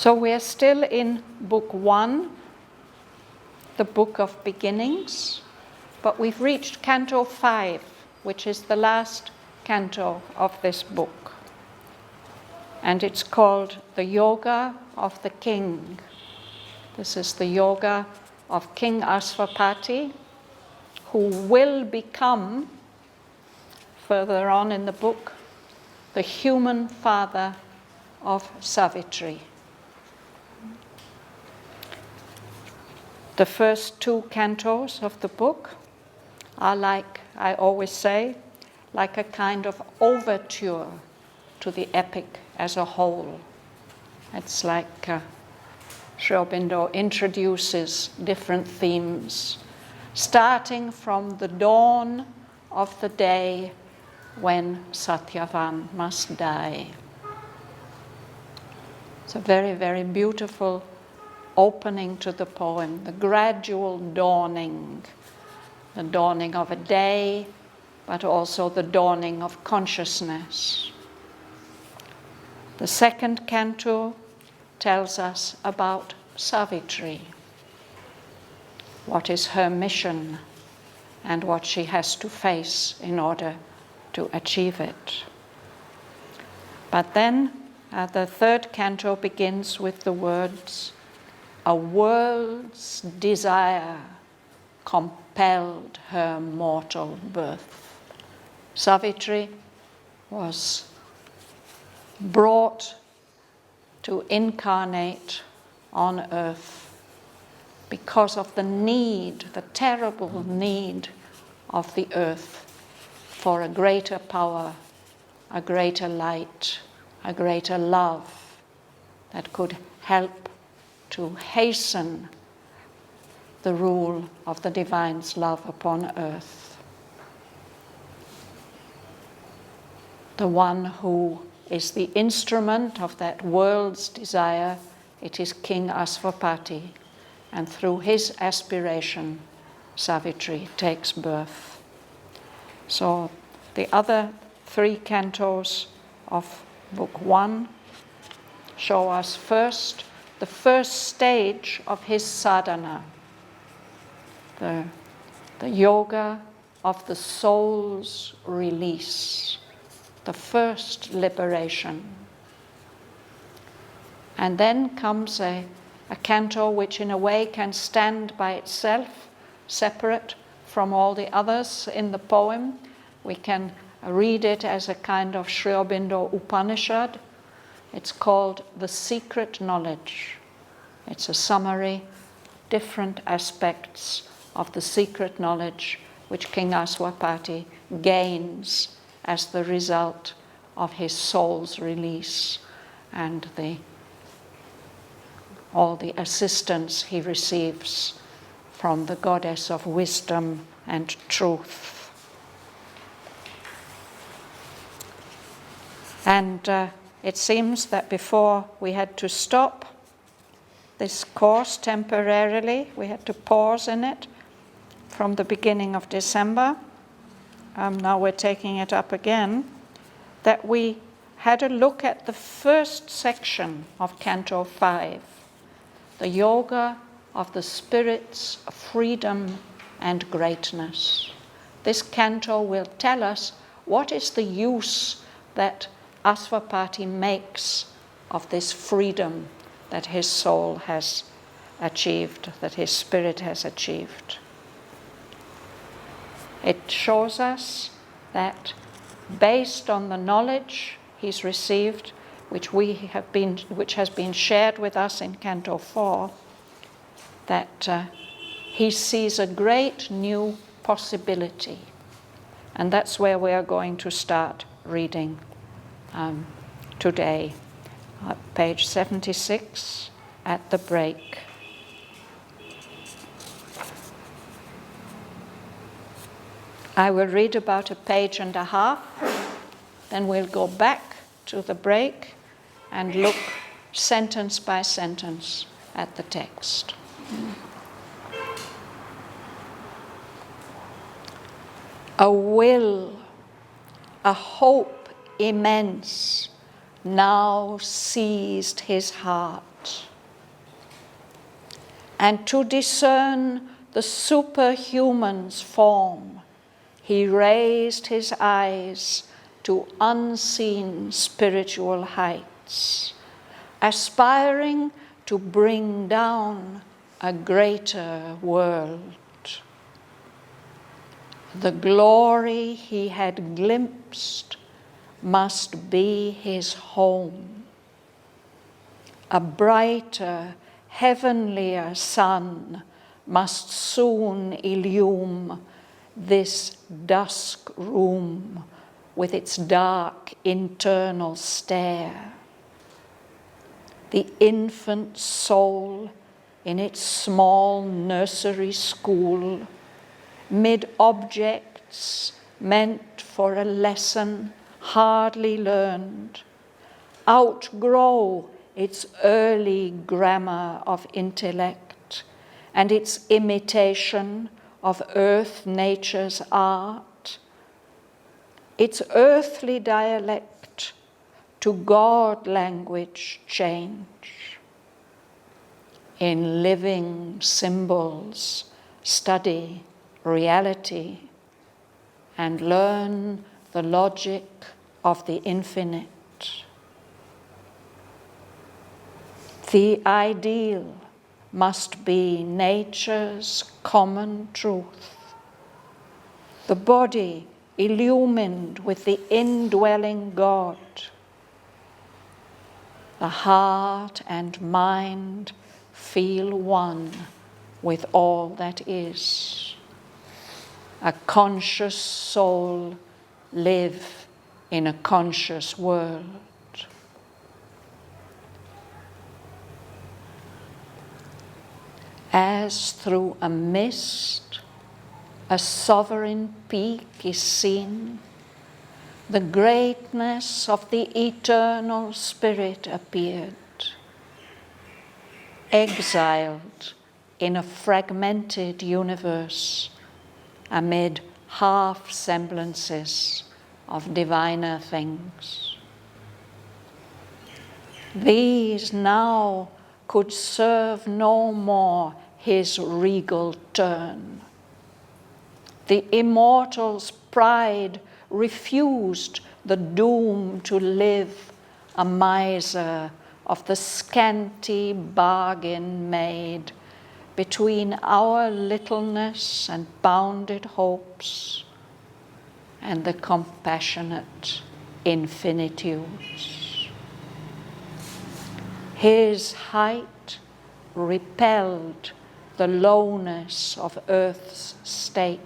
So we are still in Book 1, the Book of Beginnings, but we've reached Canto 5, which is the last canto of this book. And it's called the Yoga of the King. This is the yoga of King Ashvapati, who will become, further on in the book, the human father of Savitri. The first 2 cantos of the book are, like I always say, like a kind of overture to the epic as a whole. It's like Sri Aurobindo introduces different themes, starting from the dawn of the day when Shraddhavan must die. It's a very, very beautiful opening to the poem, the gradual dawning, the dawning of a day, but also the dawning of consciousness. The second canto tells us about Savitri, what is her mission and what she has to face in order to achieve it. But then the third canto begins with the words, "A world's desire compelled her mortal birth." Savitri was brought to incarnate on earth because of the need, the terrible need of the earth for a greater power, a greater light, a greater love that could help to hasten the rule of the divine's love upon earth. The one who is the instrument of that world's desire, it is King Ashvapati, and through his aspiration, Savitri takes birth. So the other 3 cantos of Book 1 show us first the first stage of his sadhana, the yoga of the soul's release, the first liberation. And then comes a canto which in a way can stand by itself, separate from all the others in the poem. We can read it as a kind of Sri Aurobindo Upanishad. It's called The Secret Knowledge. It's a summary, different aspects of the secret knowledge which King Ashvapati gains as the result of his soul's release and all the assistance he receives from the goddess of wisdom and truth. And it seems that before we had to stop this course temporarily, we had to pause in it from the beginning of December. Now we're taking it up again, that we had a look at the first section of Canto 5, the yoga of the spirit's freedom and greatness. This canto will tell us what is the use that Ashvapati makes of this freedom that his soul has achieved, that his spirit has achieved. It shows us that based on the knowledge he's received, which has been shared with us in Canto 4, that he sees a great new possibility. And that's where we are going to start reading today, page 76 at the break. I will read about a page and a half, then we'll go back to the break and look sentence by sentence at the text. A will, a hope immense now seized his heart. And to discern the superhuman's form, he raised his eyes to unseen spiritual heights, aspiring to bring down a greater world. The glory he had glimpsed must be his home. A brighter, heavenlier sun must soon illume this dusk room with its dark internal stair. The infant soul in its small nursery school, mid objects meant for a lesson hardly learned, outgrow its early grammar of intellect and its imitation of earth nature's art, its earthly dialect to God language change. In living symbols, study reality and learn the logic of the infinite. The ideal must be nature's common truth. The body illumined with the indwelling God. The heart and mind feel one with all that is. A conscious soul live in a conscious world. As through a mist, a sovereign peak is seen, the greatness of the eternal Spirit appeared, exiled in a fragmented universe amid half-semblances of diviner things. These now could serve no more his regal turn. The immortal's pride refused the doom to live a miser of the scanty bargain made between our littleness and bounded hopes and the compassionate infinitudes. His height repelled the lowness of earth's state.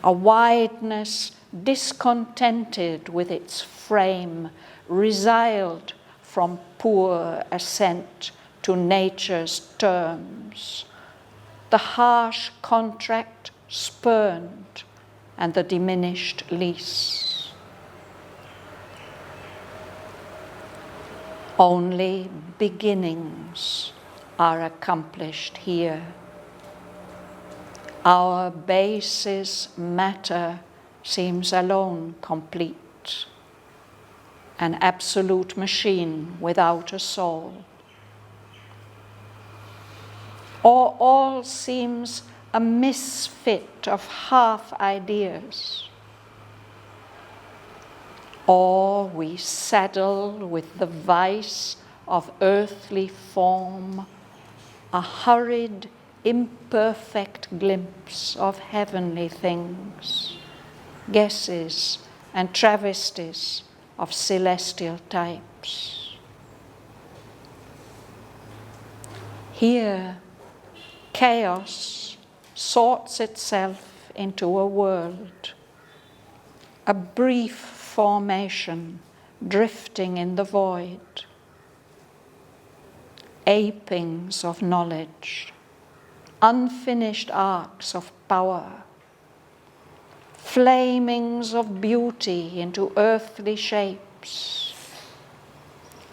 A wideness discontented with its frame resiled from poor assent to nature's terms, the harsh contract spurned and the diminished lease. Only beginnings are accomplished here. Our basis matter seems alone complete, an absolute machine without a soul. Or all seems a misfit of half ideas. Or we saddle with the vice of earthly form a hurried, imperfect glimpse of heavenly things, guesses and travesties of celestial types. Here, chaos sorts itself into a world, a brief formation drifting in the void, apings of knowledge, unfinished arcs of power, flamings of beauty into earthly shapes,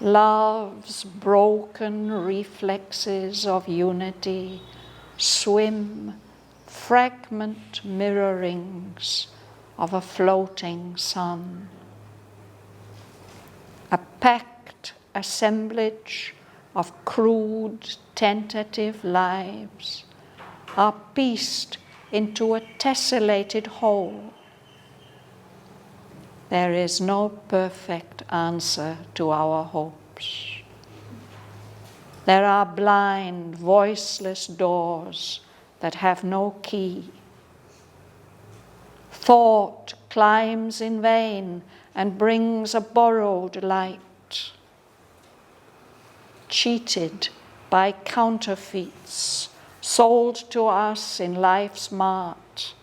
love's broken reflexes of unity swim fragment mirrorings of a floating sun. A packed assemblage of crude, tentative lives are pieced into a tessellated whole. There is no perfect answer to our hopes. There are blind, voiceless doors that have no key. Thought climbs in vain and brings a borrowed light. Cheated by counterfeits, sold to us in life's mart,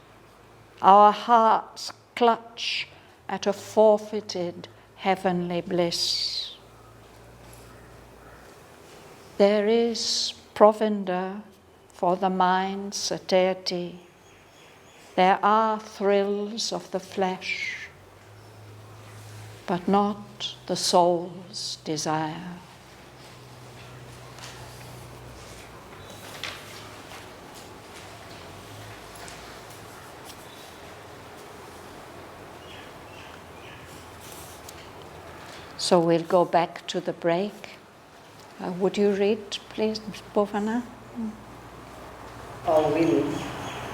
our hearts clutch at a forfeited heavenly bliss. There is provender for the mind's satiety. There are thrills of the flesh, but not the soul's desire. So we'll go back to the break. Would you read, please, Bhavana? Our will,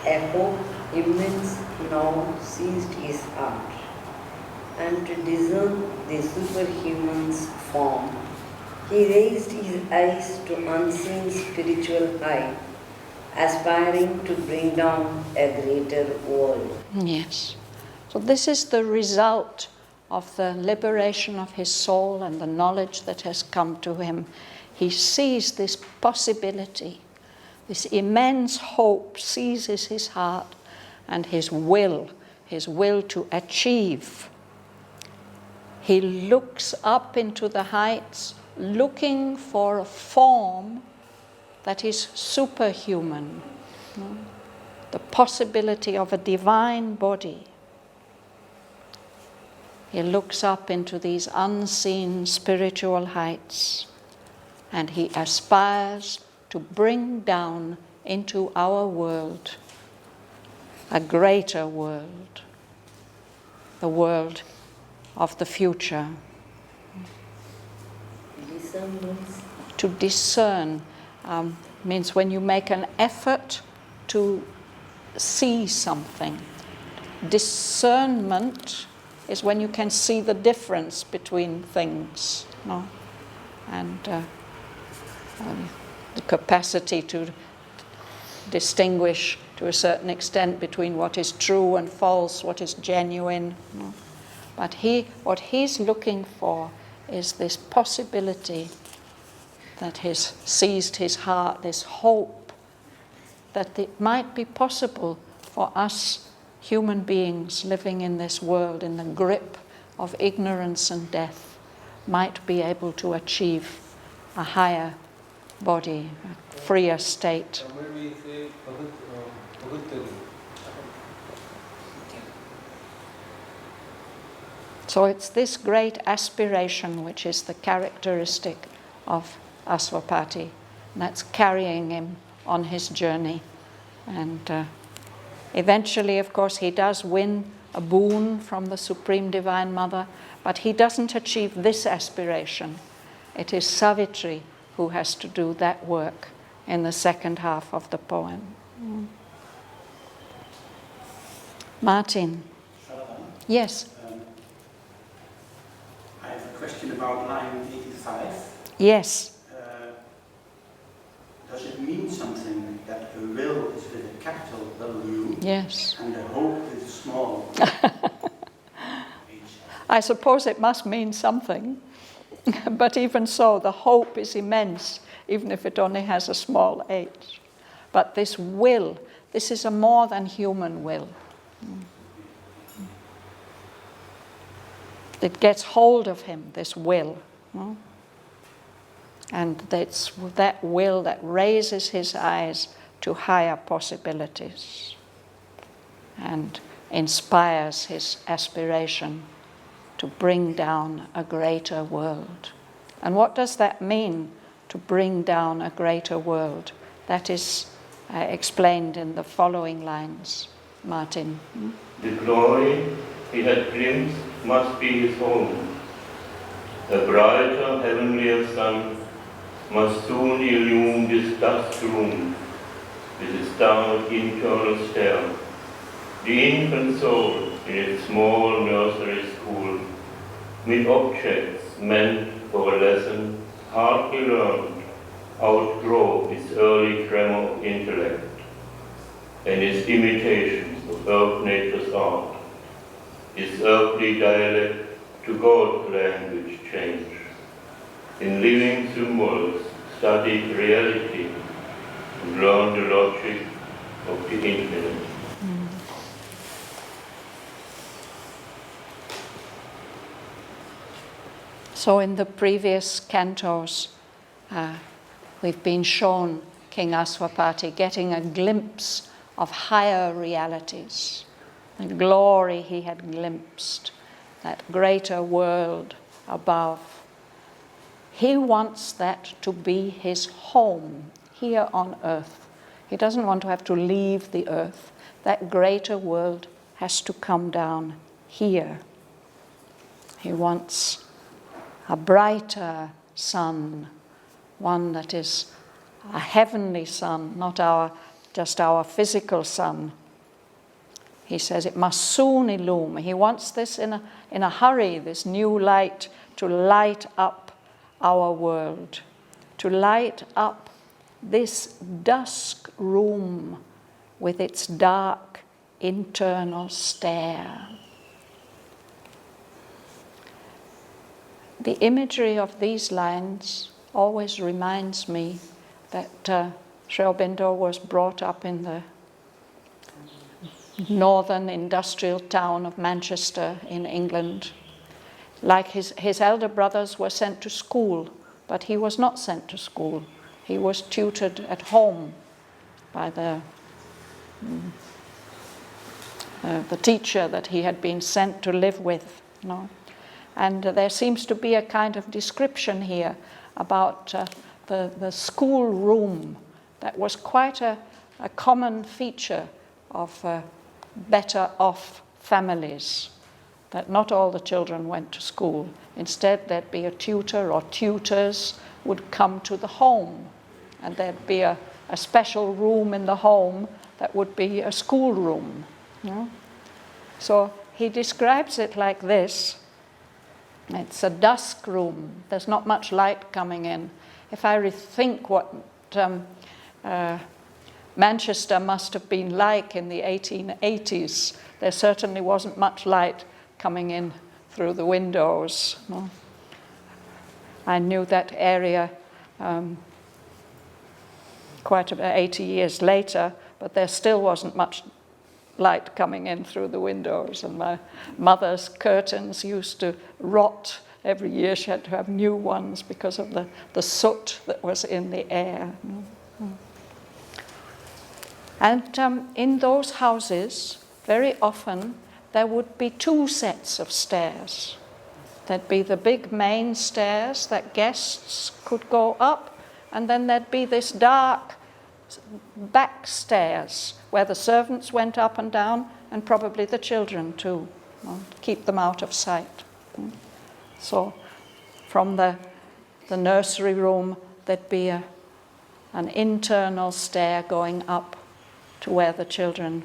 echo, immense, now seized his heart, and to discern the superhuman's form, he raised his eyes to unseen spiritual height, aspiring to bring down a greater world. Yes. So this is the result of the liberation of his soul and the knowledge that has come to him. He sees this possibility, this immense hope seizes his heart, and his will to achieve. He looks up into the heights, looking for a form that is superhuman, the possibility of a divine body. He looks up into these unseen spiritual heights, and he aspires to bring down into our world a greater world, the world of the future. To discern means when you make an effort to see something. Discernment is when you can see the difference between things, no? And the capacity to distinguish to a certain extent between what is true and false, what is genuine. No? But what he's looking for is this possibility that has seized his heart, this hope that it might be possible for us human beings living in this world in the grip of ignorance and death might be able to achieve a higher body, a freer state. So it's this great aspiration which is the characteristic of Asvapati, and that's carrying him on his journey. And eventually, of course, he does win a boon from the Supreme Divine Mother, but he doesn't achieve this aspiration. It is Savitri who has to do that work in the second half of the poem. Martin. Shraddhavan? Yes. I have a question about line 85. Yes. Does it mean something that the will is with a capital W? Yes. And the hope is small? I suppose it must mean something. But even so, the hope is immense, even if it only has a small h. But this will, this is a more than human will. It gets hold of him, this will. And it's that will that raises his eyes to higher possibilities and inspires his aspiration to bring down a greater world. And what does that mean, to bring down a greater world? That is explained in the following lines. Martin. The glory he had glimpsed must be his own. A brighter, heavenlier sun must soon illume this dusk room with its dark internal stair. The infant soul in its small nursery school, with objects meant for a lesson, hardly learned, outgrow its early tremor of intellect and its imitations of earth nature's art, its earthly dialect to God's language change. In living symbols, study reality and learn the logic of the infinite. So in the previous cantos, we've been shown King Aswapati getting a glimpse of higher realities, the glory he had glimpsed, that greater world above. He wants that to be his home here on earth. He doesn't want to have to leave the earth. That greater world has to come down here. He wants a brighter sun, one that is a heavenly sun, not just our physical sun. He says it must soon illume. He wants this in a hurry, this new light, to light up our world, to light up this dusk room with its dark internal stair. The imagery of these lines always reminds me that Sri Aurobindo was brought up in the northern industrial town of Manchester in England. Like his elder brothers were sent to school, but he was not sent to school. He was tutored at home by the teacher that he had been sent to live with. And there seems to be a kind of description here about the school room that was quite a common feature of better off families, that not all the children went to school. Instead, there'd be a tutor or tutors would come to the home, and there'd be a special room in the home that would be a school room. So he describes it like this. It's a dusk room. There's not much light coming in. If I rethink what Manchester must have been like in the 1880s, there certainly wasn't much light coming in through the windows. I knew that area quite about 80 years later, but there still wasn't much light coming in through the windows, and my mother's curtains used to rot. Every year she had to have new ones because of the soot that was in the air. And in those houses, very often, there would be two sets of stairs. There'd be the big main stairs that guests could go up, and then there'd be this dark back stairs where the servants went up and down, and probably the children too, to keep them out of sight. So from the nursery room, there'd be an internal stair going up to where the children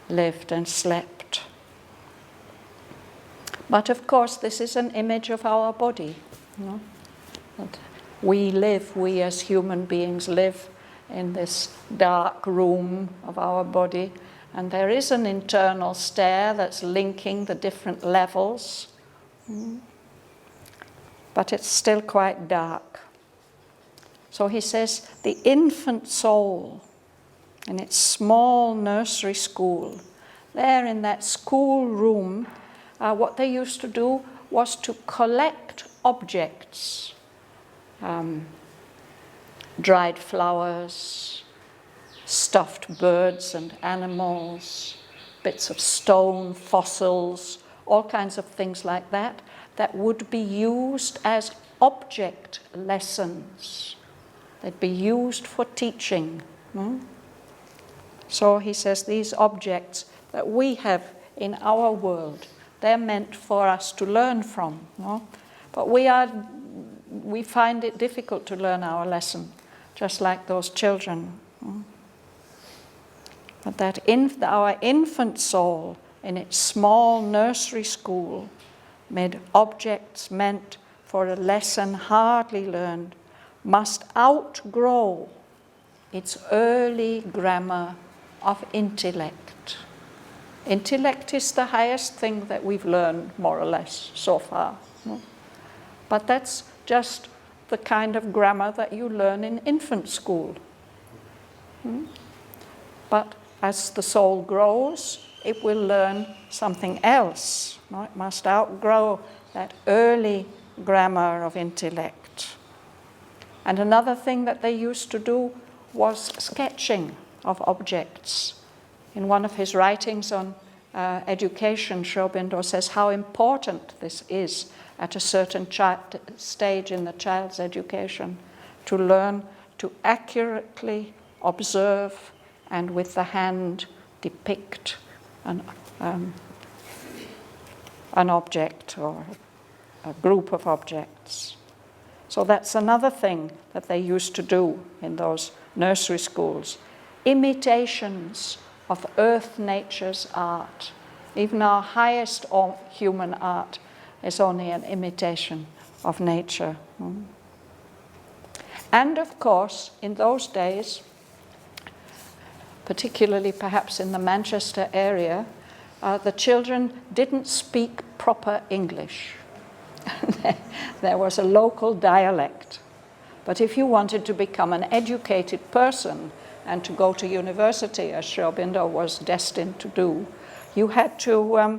lived and slept. But of course, this is an image of our body. That we as human beings live in this dark room of our body, and there is an internal stair that's linking the different levels, but it's still quite dark. So he says the infant soul in its small nursery school, there in that school room, what they used to do was to collect objects, dried flowers, stuffed birds and animals, bits of stone, fossils, all kinds of things like that, that would be used as object lessons. They'd be used for teaching. So he says these objects that we have in our world, they're meant for us to learn from. But we find it difficult to learn our lesson, just like those children. But that our infant soul, in its small nursery school, made objects meant for a lesson hardly learned, must outgrow its early grammar of intellect. Intellect is the highest thing that we've learned, more or less, so far. But that's just the kind of grammar that you learn in infant school. But as the soul grows, it will learn something else. It must outgrow that early grammar of intellect. And another thing that they used to do was sketching of objects. In one of his writings on education, Sri Aurobindo says how important this is at a certain stage in the child's education, to learn to accurately observe and with the hand depict an object or a group of objects. So that's another thing that they used to do in those nursery schools. Imitations of earth nature's art. Even our highest human art is only an imitation of nature. And of course, in those days, particularly perhaps in the Manchester area, the children didn't speak proper English. There was a local dialect. But if you wanted to become an educated person and to go to university, as Sri Aurobindo was destined to do, you had to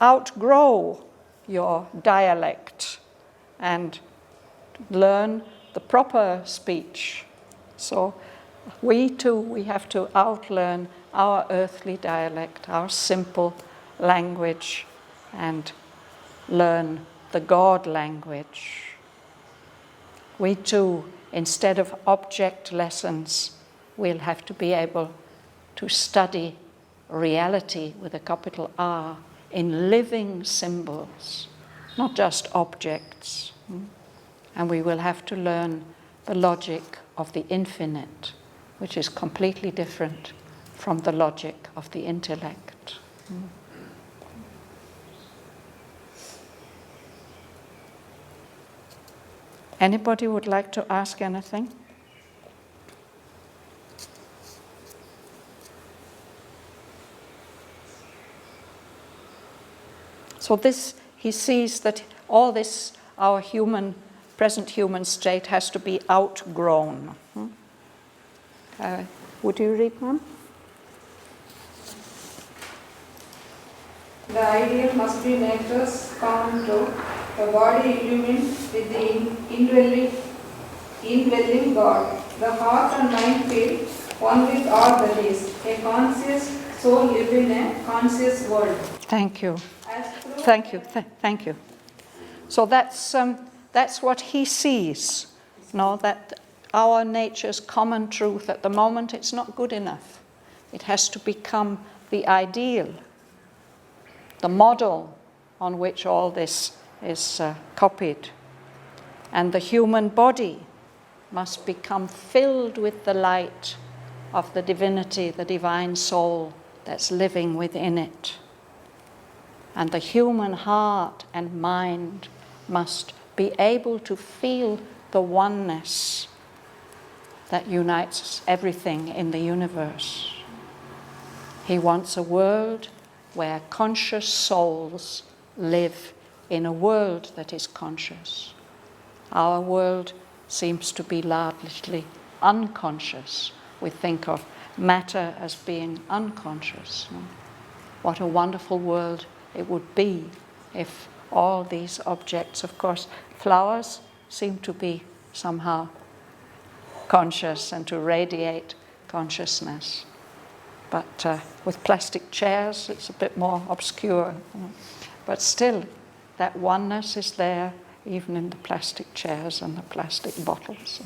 outgrow your dialect and learn the proper speech. So we have to outlearn our earthly dialect, our simple language, and learn the God language. We too, instead of object lessons, we'll have to be able to study reality with a capital R in living symbols, not just objects. And we will have to learn the logic of the infinite, which is completely different from the logic of the intellect. Anybody would like to ask anything? So this, he sees that all this, our present human state has to be outgrown. Would you read one? The ideal must be nature's Canto, the body illumined with the indwelling God. The heart and mind feel one with all that is. A conscious soul lives in a conscious world. Thank you. Thank you. Thank you. So that's what he sees. That our nature's common truth, at the moment it's not good enough. It has to become the ideal, the model on which all this is copied. And the human body must become filled with the light of the divinity, the divine soul that's living within it. And the human heart and mind must be able to feel the oneness that unites everything in the universe. He wants a world where conscious souls live in a world that is conscious. Our world seems to be largely unconscious. We think of matter as being unconscious. What a wonderful world it would be if all these objects, of course, flowers seem to be somehow conscious and to radiate consciousness. But with plastic chairs, it's a bit more obscure. But still, that oneness is there, even in the plastic chairs and the plastic bottles.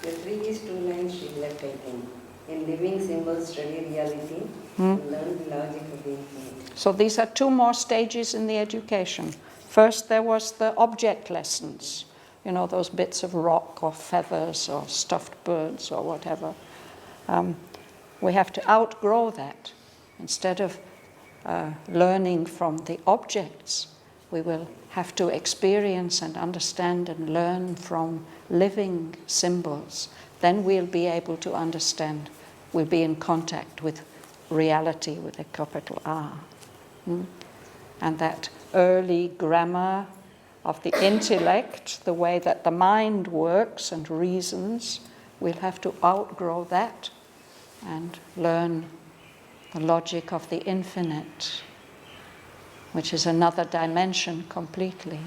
The 3 is 2 lines she left, I think. In living symbols, study reality, learn the logic of the infinite. So these are 2 more stages in the education. First there was the object lessons, you know, those bits of rock or feathers or stuffed birds or whatever. We have to outgrow that. Instead of learning from the objects, we will have to experience and understand and learn from living symbols. Then we'll be able to understand, we'll be in contact with reality with a capital R. And that early grammar of the intellect, the way that the mind works and reasons, we'll have to outgrow that and learn the logic of the infinite, which is another dimension completely.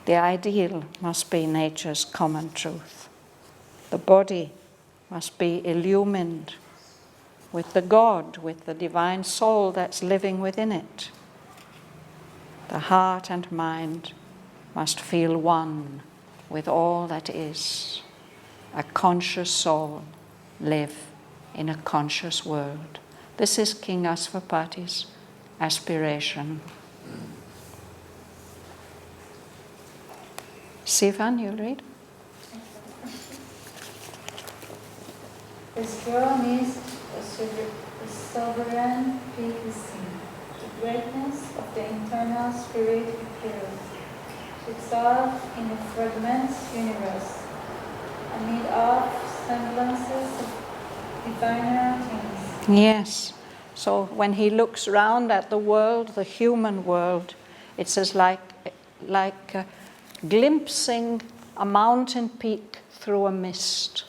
The ideal must be nature's common truth. The body must be illumined with the God, with the divine soul that's living within it. The heart and mind must feel one with all that is. A conscious soul live in a conscious world. This is King Asvapati's aspiration. Sivan, you'll read? His throne is a sovereign peak is seen. The greatness of the internal spirit appears itself in a fragment universe, amid of semblances of diviner things. Yes. So when he looks round at the world, the human world, it's as like glimpsing a mountain peak through a mist.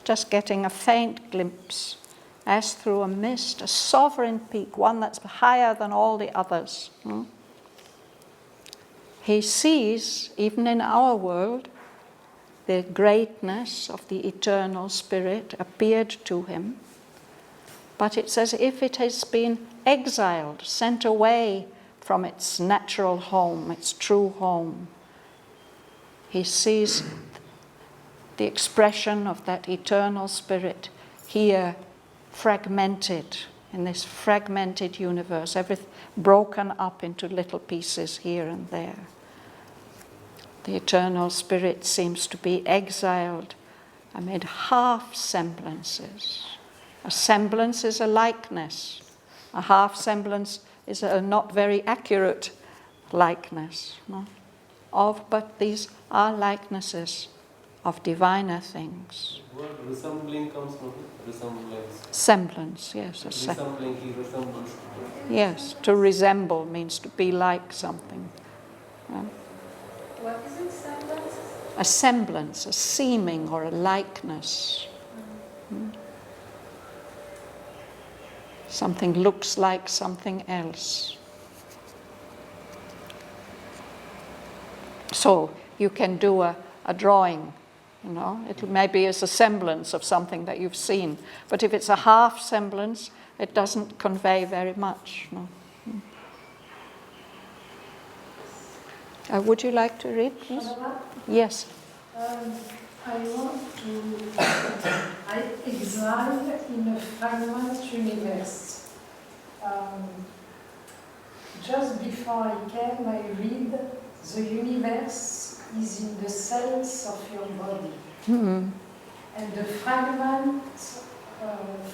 Just getting a faint glimpse, as through a mist, a sovereign peak, one that's higher than all the others. He sees, even in our world, the greatness of the eternal spirit appeared to him, but it's as if it has been exiled, sent away from its natural home, its true home. He sees the expression of that eternal spirit here fragmented in this fragmented universe, everything broken up into little pieces here and there. The eternal spirit seems to be exiled amid half semblances. A semblance is a likeness. A half semblance is a not very accurate likeness. No? But these are likenesses of diviner things. Word resembling comes from resemblance. Semblance, yes. Resembling, he resembles. Yes, to resemble means to be like something. What is it, semblance? A semblance, a seeming or a likeness. Something looks like something else. So you can do a drawing, you know, it maybe is a semblance of something that you've seen, but if it's a half semblance, it doesn't convey very much. No? Would you like to read, please? Yes. I want to exile in a fragment universe. Just before I came, I read the universe is in the cells of your body. Mm-hmm. And the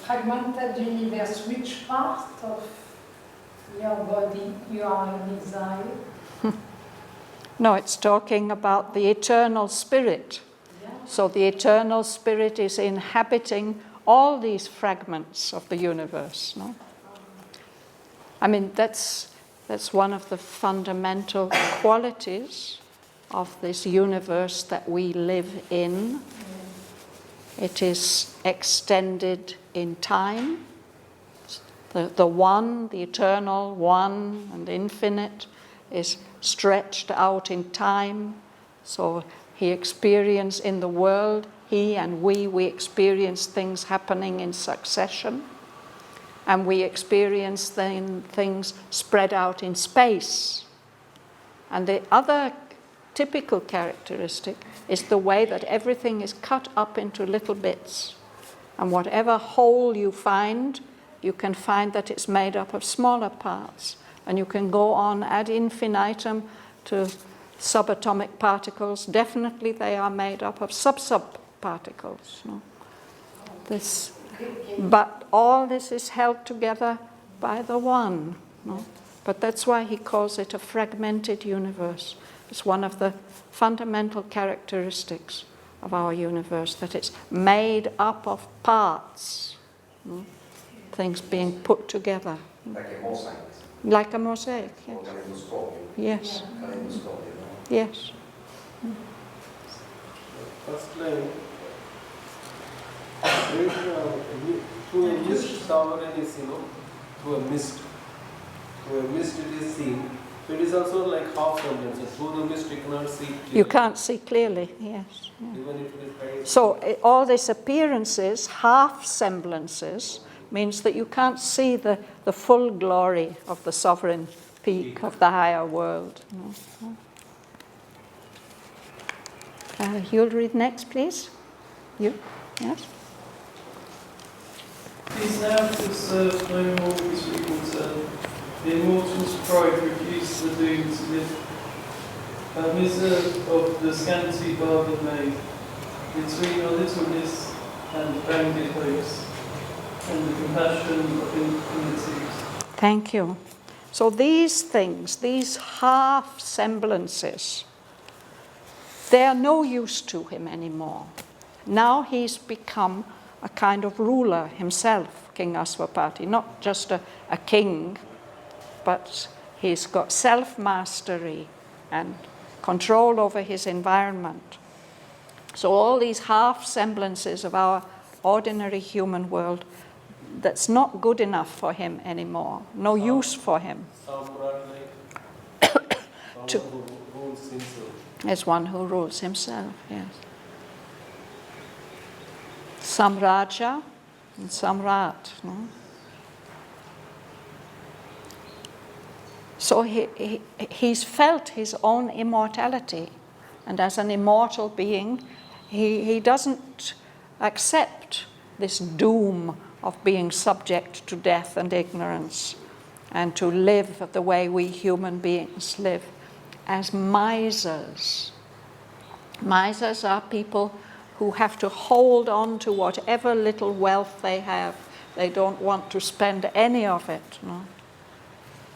fragmented universe, which part of your body you are in exile? No, it's talking about the eternal spirit. Yeah. So the eternal spirit is inhabiting all these fragments of the universe. No? I mean, that's one of the fundamental qualities of this universe that we live in. It is extended in time. The one, the eternal one and infinite, is stretched out in time. So he experienced in the world, he and we experience things happening in succession. And we experience things spread out in space. And the other typical characteristic is the way that everything is cut up into little bits. And whatever hole you find, you can find that it's made up of smaller parts. And you can go on ad infinitum to subatomic particles. Definitely they are made up of sub-particles. No? But all this is held together by the one. No? But that's why he calls it a fragmented universe. It's one of the fundamental characteristics of our universe, that it's made up of parts. No? Things being put together. Like a mosaic. Like a mosaic, yes. Yes. Yes. First line, through a mist, sovereign is, through a mist. Through a mist it is seen. So it is also like half semblances. Through the mist you cannot see clearly. You can't see clearly, yes. Yeah. Even if it is very So all these appearances, half semblances, means that you can't see the full glory of the sovereign peak of the higher world. You'll read next, please. You? Yes? These narratives serve no more his regal turn. The immortal's pride refused the doom to live. A miser of the scanty bargain made, between a littleness and bounded hopes, and the compassion of infinitude. Thank you. So these things, these half semblances, they are no use to him anymore. Now he's become a kind of ruler himself, King Aswapati, not just a king, but he's got self-mastery and control over his environment. So all these half semblances of our ordinary human world, that's not good enough for him anymore, no use for him. As one who rules himself, yes. Samraja and Samrat. No? So he's felt his own immortality, and as an immortal being, he doesn't accept this doom of being subject to death and ignorance, and to live the way we human beings live, as misers. Misers are people who have to hold on to whatever little wealth they have. They don't want to spend any of it. No?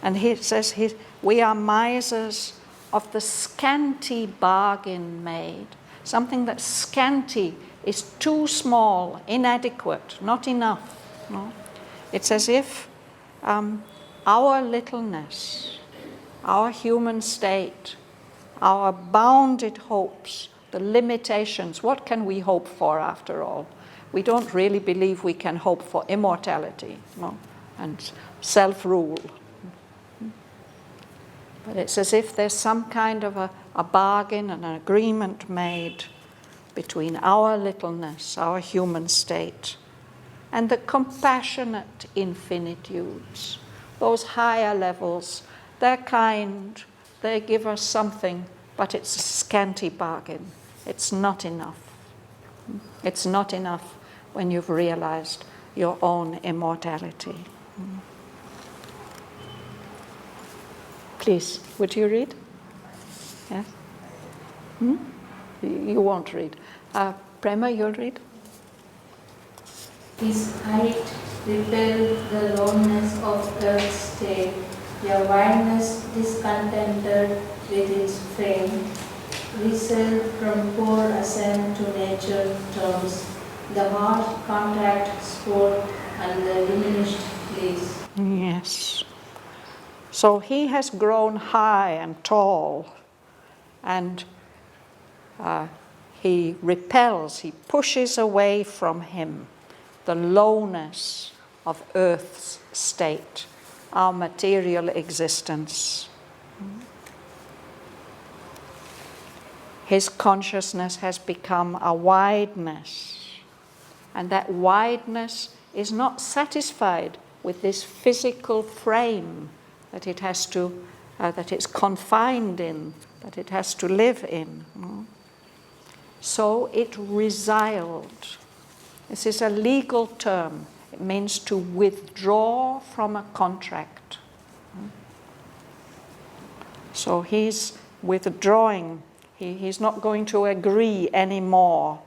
And he says, we are misers of the scanty bargain made. Something that's scanty is too small, inadequate, not enough. No? It's as if our littleness, our human state, our bounded hopes, the limitations, what can we hope for after all? We don't really believe we can hope for immortality, no? And self-rule. But it's as if there's some kind of a bargain and an agreement made between our littleness, our human state, and the compassionate infinitudes, those higher levels. They're kind, they give us something, but it's a scanty bargain. It's not enough. It's not enough when you've realized your own immortality. Please, would you read? Yes? You won't read. Prema, you'll read? His height repelled the lowness of earth's state, your wideness discontented with its fame, reselled from poor ascent to nature terms, the hard contract sport and the diminished lease. Yes. So he has grown high and tall, and he repels, he pushes away from him the lowness of earth's state, our material existence. His consciousness has become a wideness, and that wideness is not satisfied with this physical frame that it has to, that it's confined in, that it has to live in. So it resiled. This is a legal term. It means to withdraw from a contract. So he's withdrawing. He's not going to agree anymore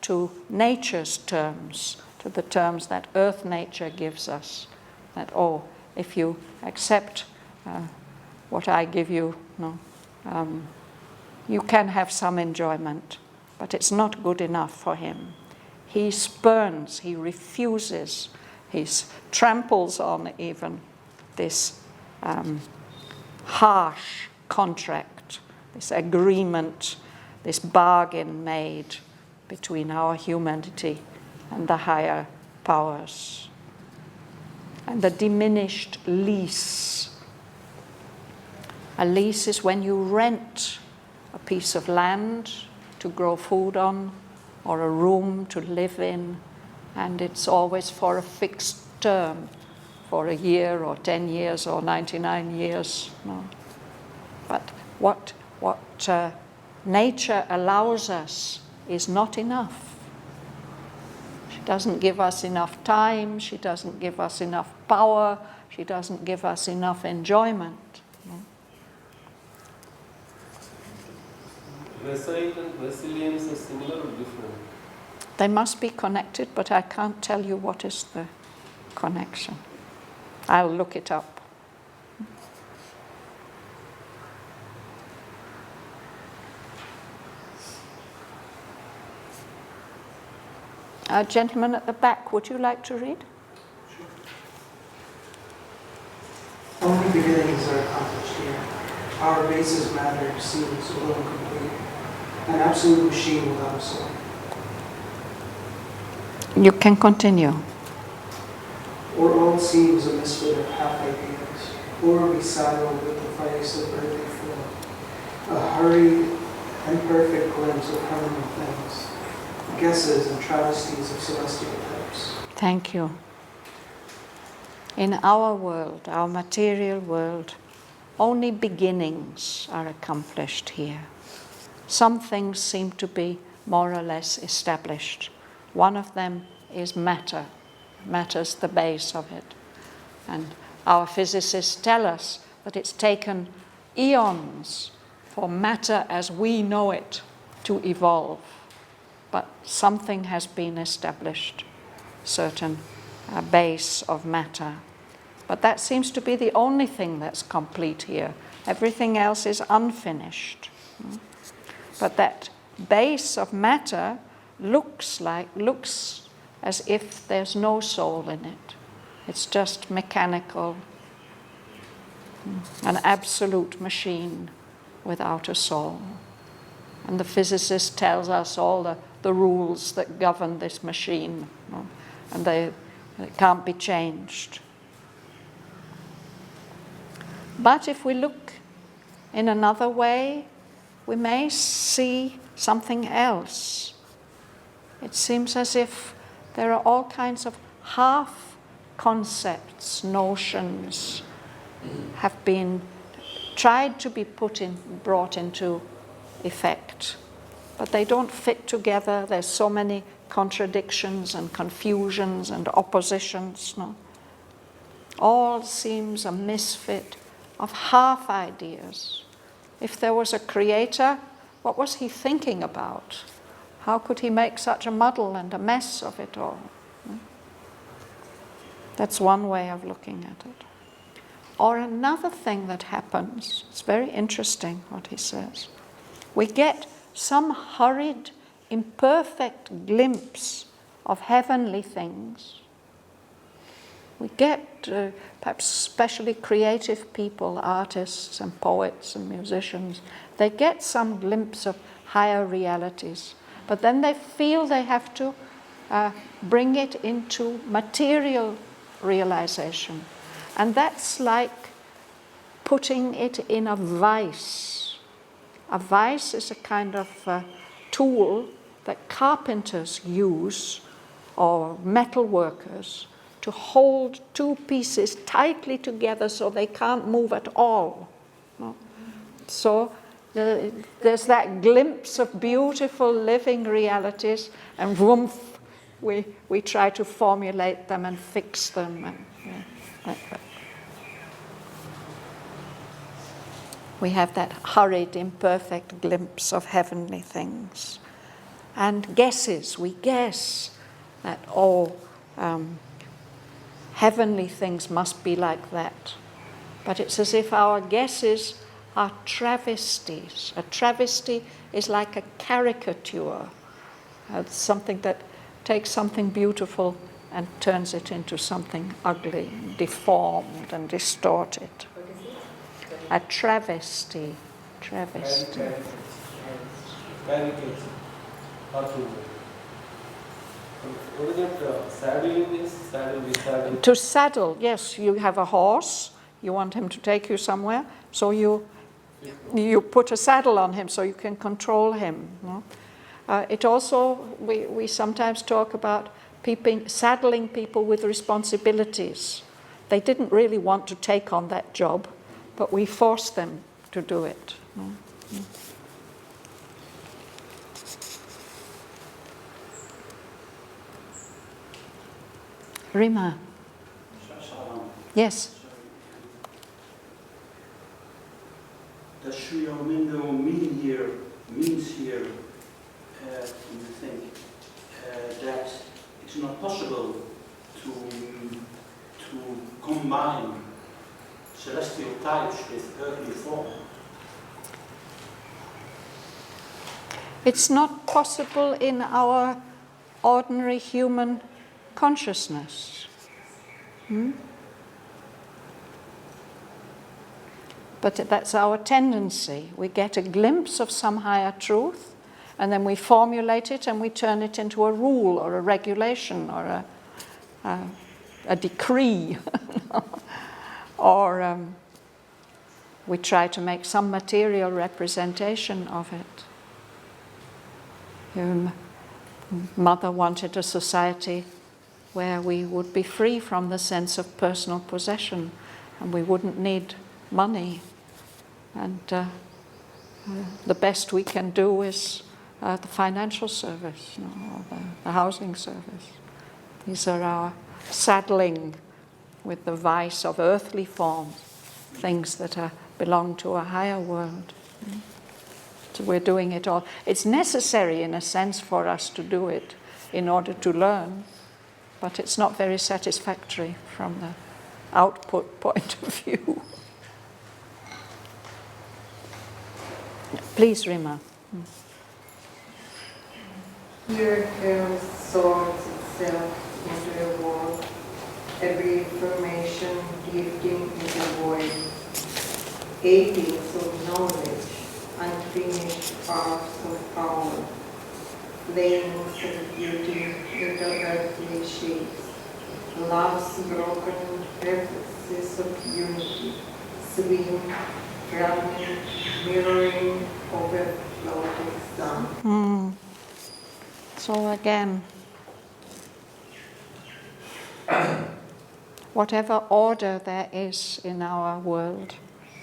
to nature's terms, to the terms that earth nature gives us. That, oh, if you accept what I give you, you can have some enjoyment, but it's not good enough for him. He spurns, he refuses, he tramples on even this harsh contract, this agreement, this bargain made between our humanity and the higher powers. And the diminished lease. A lease is when you rent a piece of land to grow food on, or a room to live in, and it's always for a fixed term, for a year or 10 years or 99 years. No. But what nature allows us is not enough. She doesn't give us enough time, she doesn't give us enough power, she doesn't give us enough enjoyment. Resilience is similar or different? They must be connected, but I can't tell you what is the connection. I'll look it up. Gentleman at the back, would you like to read? Only beginnings are accomplished here. Our basis matter seems a little complete. An absolute machine without a soul. You can continue. Or all seems a misfit of half ideas, or we saddle with the vice of earthly flow, a hurried, imperfect glimpse of heavenly things, guesses and travesties of celestial types. Thank you. In our world, our material world, only beginnings are accomplished here. Some things seem to be more or less established. One of them is matter. Matter's the base of it. And our physicists tell us that it's taken eons for matter as we know it to evolve. But something has been established, certain base of matter. But that seems to be the only thing that's complete here. Everything else is unfinished. But that base of matter looks as if there's no soul in it. It's just mechanical, an absolute machine without a soul. And the physicist tells us all the rules that govern this machine, and they can't be changed. But if we look in another way, we may see something else. It seems as if there are all kinds of half concepts, notions, have been tried to be brought into effect, but they don't fit together. There's so many contradictions and confusions and oppositions. No? All seems a misfit of half ideas. If there was a creator, what was he thinking about? How could he make such a muddle and a mess of it all? That's one way of looking at it. Or another thing that happens, it's very interesting what he says. We get some hurried, imperfect glimpse of heavenly things. We get, perhaps especially creative people, artists and poets and musicians, they get some glimpse of higher realities. But then they feel they have to bring it into material realization. And that's like putting it in a vice. A vice is a kind of tool that carpenters use, or metal workers, to hold two pieces tightly together so they can't move at all. No? So there's that glimpse of beautiful living realities, and whoomph, we try to formulate them and fix them. And, we have that hurried, imperfect glimpse of heavenly things. And guesses, we guess that heavenly things must be like that. But it's as if our guesses are travesties. A travesty is like a caricature. It's something that takes something beautiful and turns it into something ugly, deformed and distorted. A travesty. Travesty. To saddle, yes, you have a horse, you want him to take you somewhere, so you put a saddle on him so you can control him. No? It also, we sometimes talk about saddling people with responsibilities. They didn't really want to take on that job, but we forced them to do it. No? Rima. Yes. Does Shriyomindo means here, you think, that it's not possible to combine celestial types with earthly form? It's not possible in our ordinary human consciousness. But that's our tendency. We get a glimpse of some higher truth, and then we formulate it and we turn it into a rule or a regulation or a decree. Or we try to make some material representation of it. Mother wanted a society where we would be free from the sense of personal possession and we wouldn't need money. And the best we can do is the financial service, or the housing service. These are our saddling with the vice of earthly forms, things that belong to a higher world. So we're doing it all. It's necessary in a sense for us to do it in order to learn, but it's not very satisfactory from the output point of view. Please, Rima. Here chaos sorts itself into a world. Every information drifting is a void. Achings of knowledge, unfinished parts of power, flames of beauty that are earthly shapes, love's broken emphasis of unity, swim, running, mirroring over floating sun. So again, whatever order there is in our world,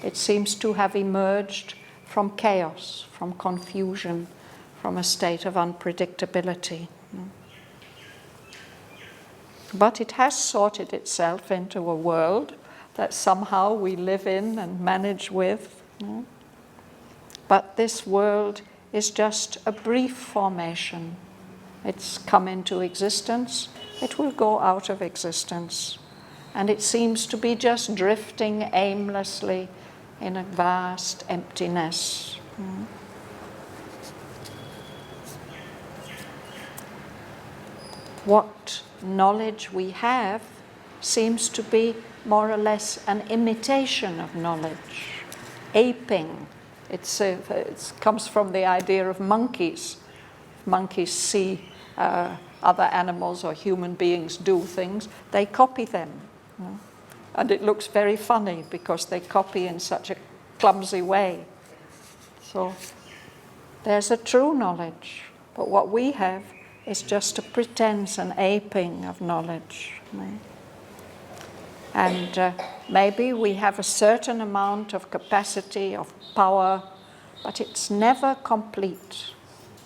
it seems to have emerged from chaos, from confusion, from a state of unpredictability. But it has sorted itself into a world that somehow we live in and manage with. But this world is just a brief formation. It's come into existence, it will go out of existence. And it seems to be just drifting aimlessly in a vast emptiness. What knowledge we have seems to be more or less an imitation of knowledge, aping. It comes from the idea of monkeys. Monkeys see other animals or human beings do things, they copy them. And it looks very funny because they copy in such a clumsy way. So there's a true knowledge, but what we have is just a pretense, an aping of knowledge. And maybe we have a certain amount of capacity, of power, but it's never complete.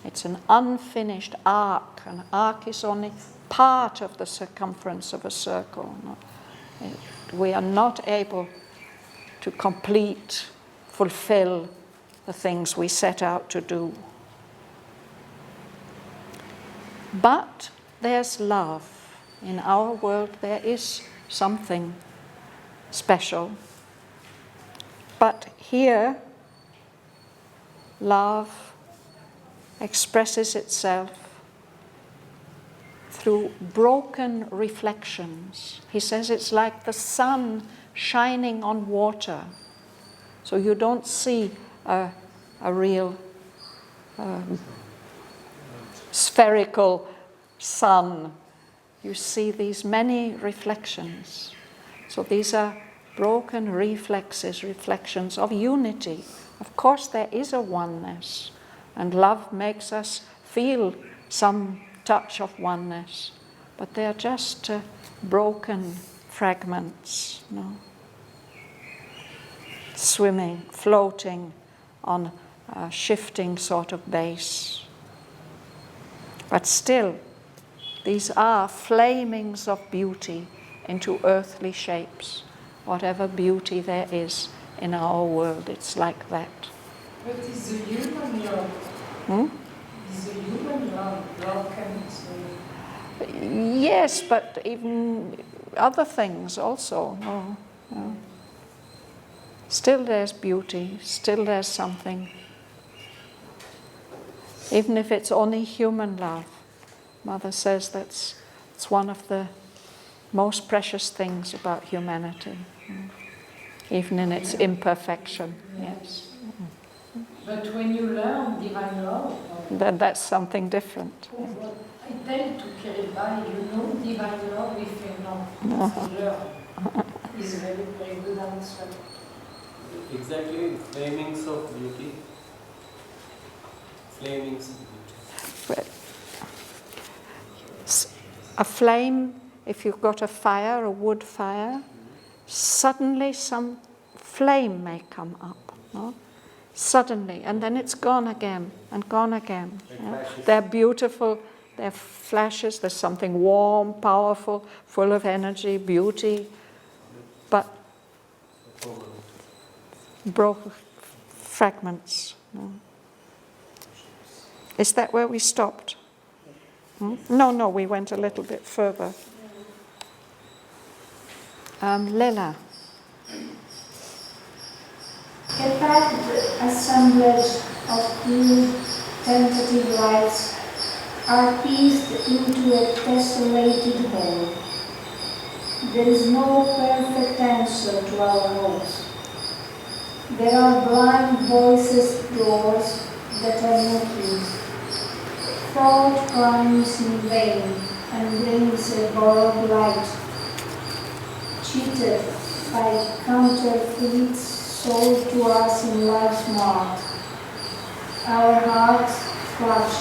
It's an unfinished arc. An arc is only part of the circumference of a circle. We are not able to complete, fulfill the things we set out to do. But there's love. In our world there is something special. But here, love expresses itself through broken reflections. He says it's like the sun shining on water. So you don't see a real spherical sun. You see these many reflections. So these are broken reflections of unity. Of course there is a oneness, and love makes us feel some touch of oneness, but they are just broken fragments, swimming, floating on a shifting sort of base. But still, these are flamings of beauty into earthly shapes. Whatever beauty there is in our world, it's like that. But is a human love? Is a human love can Yes, but even other things also. No. Still there's beauty, still there's something. Even if it's only human love. Mother says it's one of the most precious things about humanity, even in its imperfection. Yes. But when you learn divine love, then that's something different. I tell to 𝐂𝐻𝐕𝐈𝐓, you know divine love if you know. Learn. Is very, very good answer. Exactly, flamings of beauty. Flamings of beauty. A flame, if you've got a fire, a wood fire, suddenly some flame may come up. No? Suddenly, and then it's gone again and gone again. Yeah? They're beautiful, they're flashes, there's something warm, powerful, full of energy, beauty, but broken fragments. No? Is that where we stopped? No, we went a little bit further. Lela. A packed assemblage of crude, tentative lights are pieced into a tessellated whole. There is no perfect answer to our hopes. There are blind voices, doors that are knocking. Thought climbs in vain and brings a borrowed light. Cheated by counterfeits sold to us in life's mart. Our hearts clutch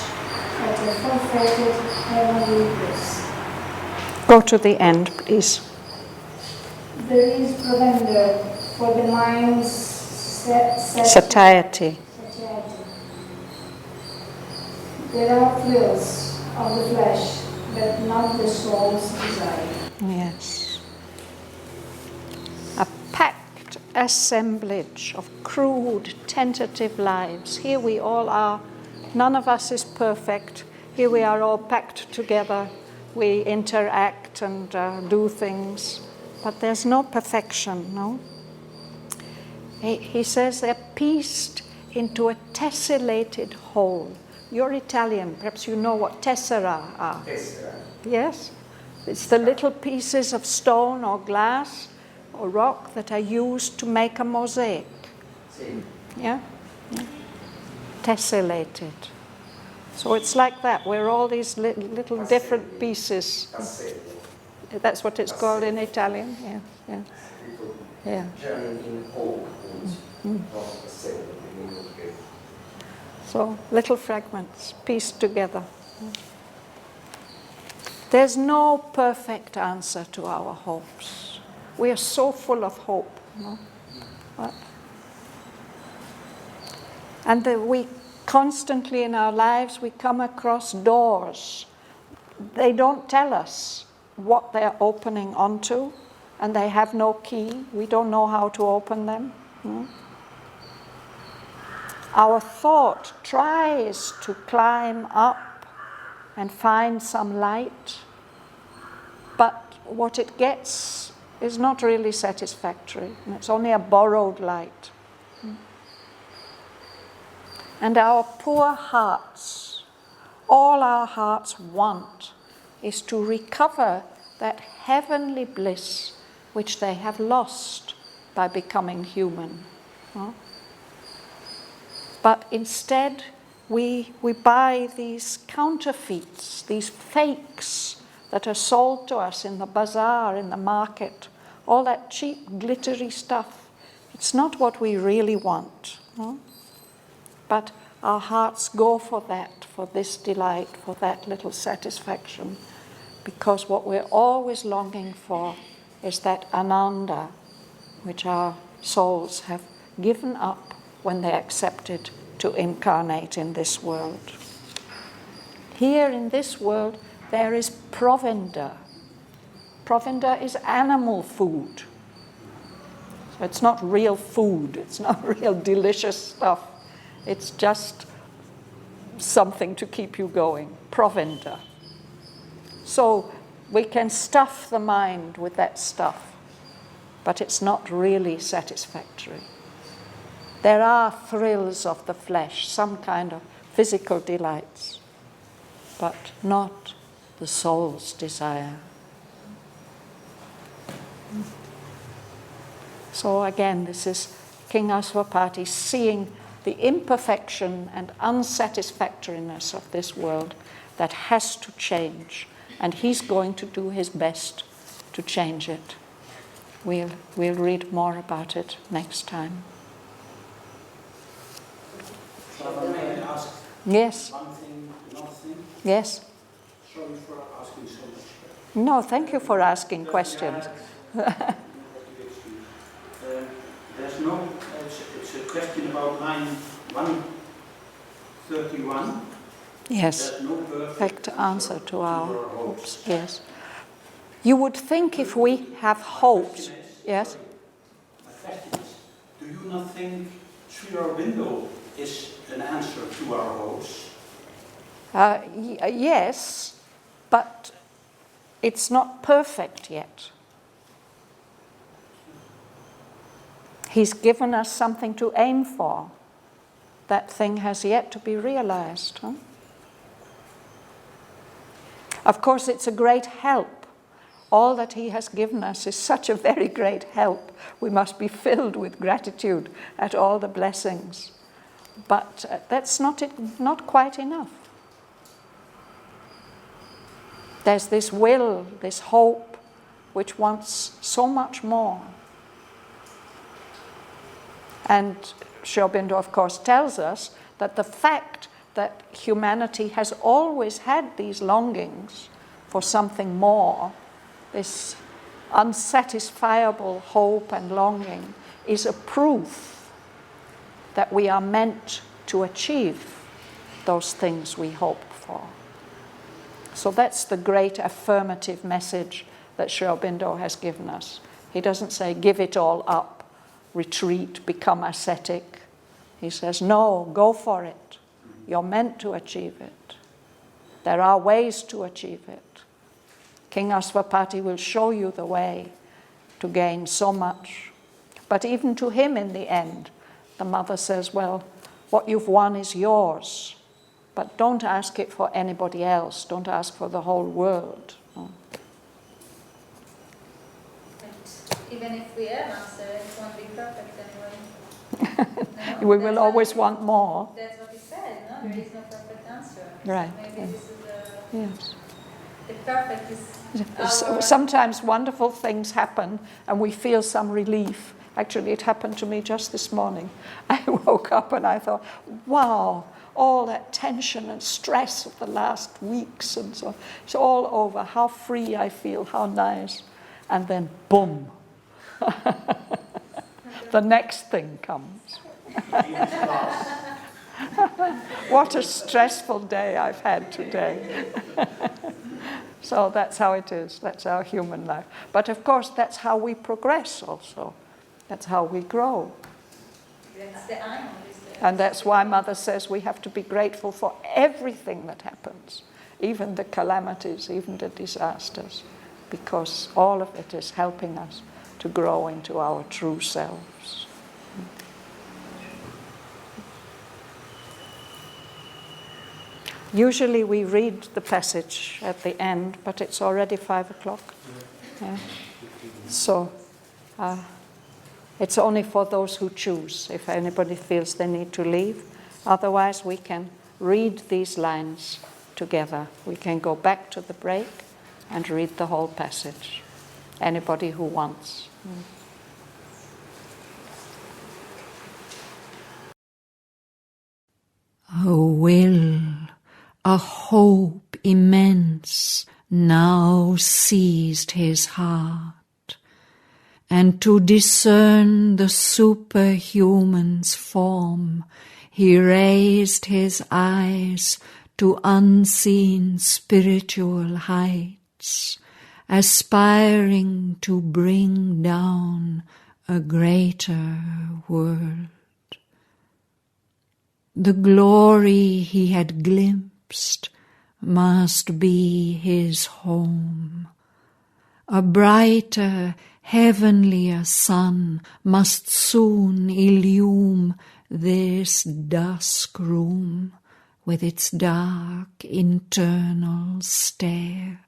at a forfeited heavenly bliss. Go to the end, please. There is provender for the mind's satiety. There are thrills of the flesh, but not the soul's desire. Yes. A packed assemblage of crude, tentative lives. Here we all are. None of us is perfect. Here we are all packed together. We interact and do things. But there's no perfection, no? He says they're pieced into a tessellated whole. You're Italian, perhaps you know what tessera are. Tessera. Yes? It's the little pieces of stone or glass or rock that are used to make a mosaic. Sí. Yeah? Tessellated. So it's like that. We're all these little different pieces. That's what it's called in Italian. Yeah, yeah. Yeah. So little fragments pieced together. There's no perfect answer to our hopes. We are so full of hope. No? And we Constantly in our lives we come across doors. They don't tell us what they're opening onto, and they have no key. We don't know how to open them. Our thought tries to climb up and find some light, but what it gets is not really satisfactory, and it's only a borrowed light. And our poor hearts, all our hearts want is to recover that heavenly bliss which they have lost by becoming human. But instead, we buy these counterfeits, these fakes that are sold to us in the bazaar, in the market, all that cheap, glittery stuff. It's not what we really want. But our hearts go for that, for this delight, for that little satisfaction, because what we're always longing for is that ananda, which our souls have given up when they accepted to incarnate in this world. Here in this world, there is provender. Provender is animal food. So it's not real food, it's not real delicious stuff. It's just something to keep you going, provender. So we can stuff the mind with that stuff, but it's not really satisfactory. There are thrills of the flesh, some kind of physical delights, but not the soul's desire. So again, this is King Aswapati seeing the imperfection and unsatisfactoriness of this world that has to change, and he's going to do his best to change it. We'll read more about it next time. May I ask Yes. one thing, another thing? Yes. Sorry for asking so much. No, thank you for asking questions. There's no, it's a question about line 131. Yes. There's no Perfect answer to our hopes. Yes. You would think if we have hopes. Yes. My question is, do you not think Sri Aurobindo is an answer to our hopes? Yes, but it's not perfect yet. He's given us something to aim for. That thing has yet to be realized. Of course, it's a great help. All that he has given us is such a very great help. We must be filled with gratitude at all the blessings. But that's not quite enough. There's this will, this hope, which wants so much more. And Sri Aurobindo, of course, tells us that the fact that humanity has always had these longings for something more, this unsatisfiable hope and longing, is a proof that we are meant to achieve those things we hope for. So that's the great affirmative message that Sri Aurobindo has given us. He doesn't say, give it all up, retreat, become ascetic. He says, no, go for it. You're meant to achieve it. There are ways to achieve it. King Aswapati will show you the way to gain so much. But even to him in the end, the mother says, well, what you've won is yours, but don't ask it for anybody else. Don't ask for the whole world. Even if we have answer, it won't be perfect anyway. We will always want more. That's what he said, no? There is no perfect answer. Right. So maybe this is Yes. the perfect is our... Sometimes wonderful things happen and we feel some relief. Actually, it happened to me just this morning. I woke up and I thought, wow, all that tension and stress of the last weeks and so on, it's all over. How free I feel, how nice. And then, boom. The next thing comes. What a stressful day I've had today. So that's how it is. That's our human life. But of course, that's how we progress also. That's how we grow. That's the iron. And that's why Mother says we have to be grateful for everything that happens, even the calamities, even the disasters, because all of it is helping us to grow into our true selves. Usually we read the passage at the end, but it's already 5 o'clock. Yeah. So it's only for those who choose, if anybody feels they need to leave. Otherwise, we can read these lines together. We can go back to the break and read the whole passage. Anybody who wants. A will, a hope immense now seized his heart, and to discern the superhuman's form, he raised his eyes to unseen spiritual heights, aspiring to bring down a greater world. The glory he had glimpsed must be his home. A brighter, heavenlier sun must soon illume this dusk room with its dark internal stair.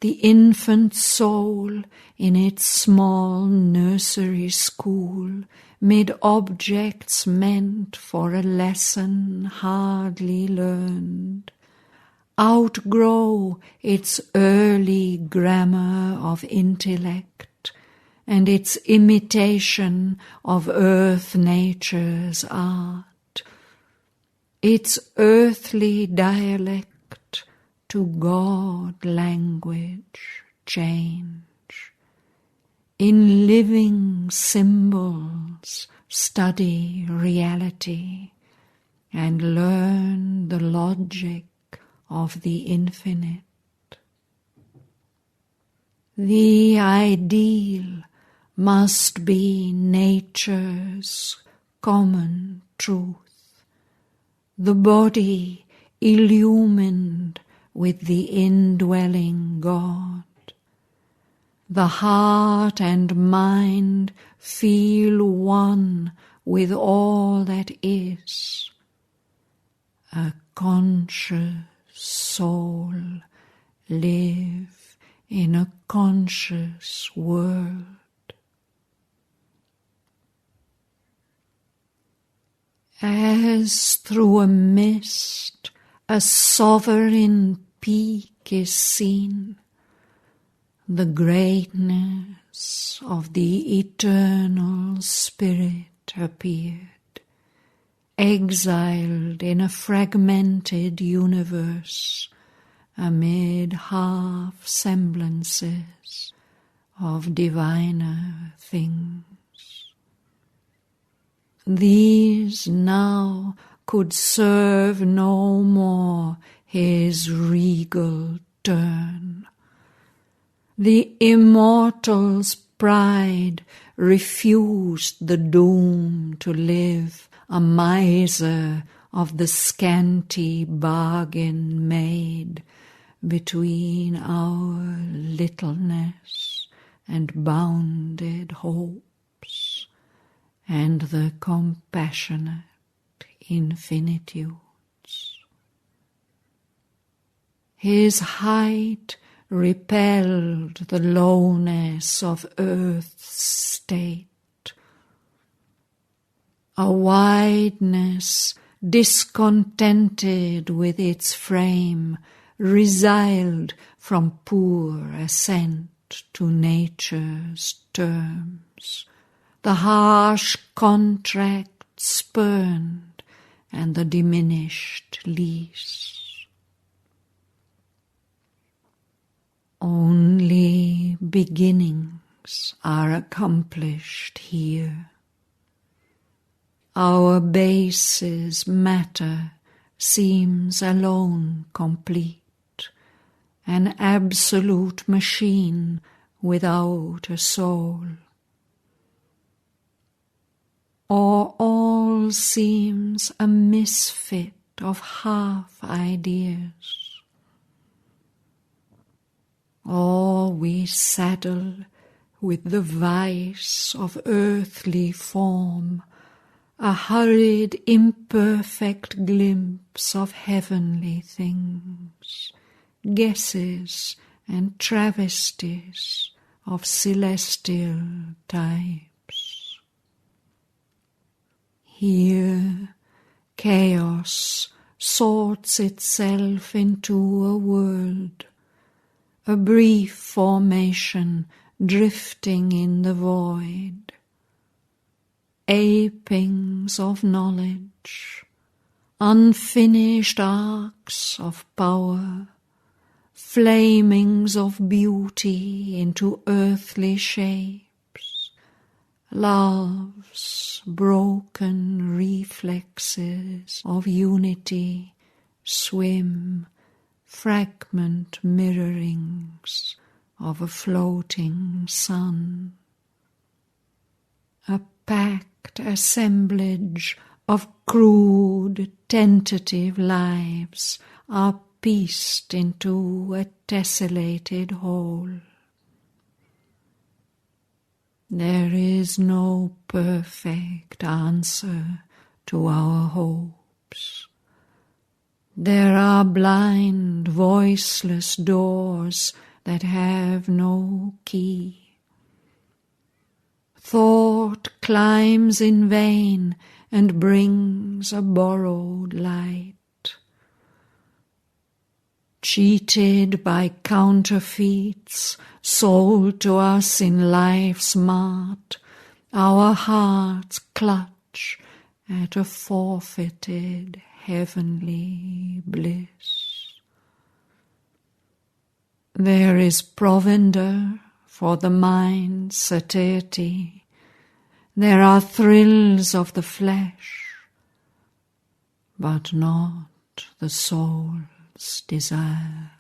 The infant soul in its small nursery school, mid objects meant for a lesson hardly learned, outgrow its early grammar of intellect and its imitation of earth nature's art, its earthly dialect to God language change. In living symbols study reality and learn the logic of the infinite. The ideal must be nature's common truth, the body illumined with the indwelling God. The heart and mind feel one with all that is. A conscious soul live in a conscious world. As through a mist a sovereign peak is seen, the greatness of the eternal Spirit appeared, exiled in a fragmented universe amid half-semblances of diviner things. These now could serve no more his regal turn. The immortal's pride refused the doom to live a miser of the scanty bargain made between our littleness and bounded hopes and the compassionate infinitudes. His height repelled the lowness of earth's state. A wideness discontented with its frame resiled from poor ascent to nature's terms. The harsh contract spurned and the diminished lease. Only beginnings are accomplished here. our basis matter seems alone complete, an absolute machine without a soul. Or all seems a misfit of half ideas. Or we saddle with the vice of earthly form, a hurried, imperfect glimpse of heavenly things, guesses and travesties of celestial types. Here, chaos sorts itself into a world, a brief formation drifting in the void, apings of knowledge, unfinished arcs of power, flamings of beauty into earthly shapes, love's broken reflexes of unity swim, fragment mirrorings of a floating sun. A packed assemblage of crude, tentative lives are pieced into a tessellated whole. There is no perfect answer to our hopes. There are blind, voiceless doors that have no key. Thought climbs in vain and brings a borrowed light. Cheated by counterfeits sold to us in life's mart, our hearts clutch at a forfeited heavenly bliss. There is provender for the mind's satiety. There are thrills of the flesh, but not the soul's desire.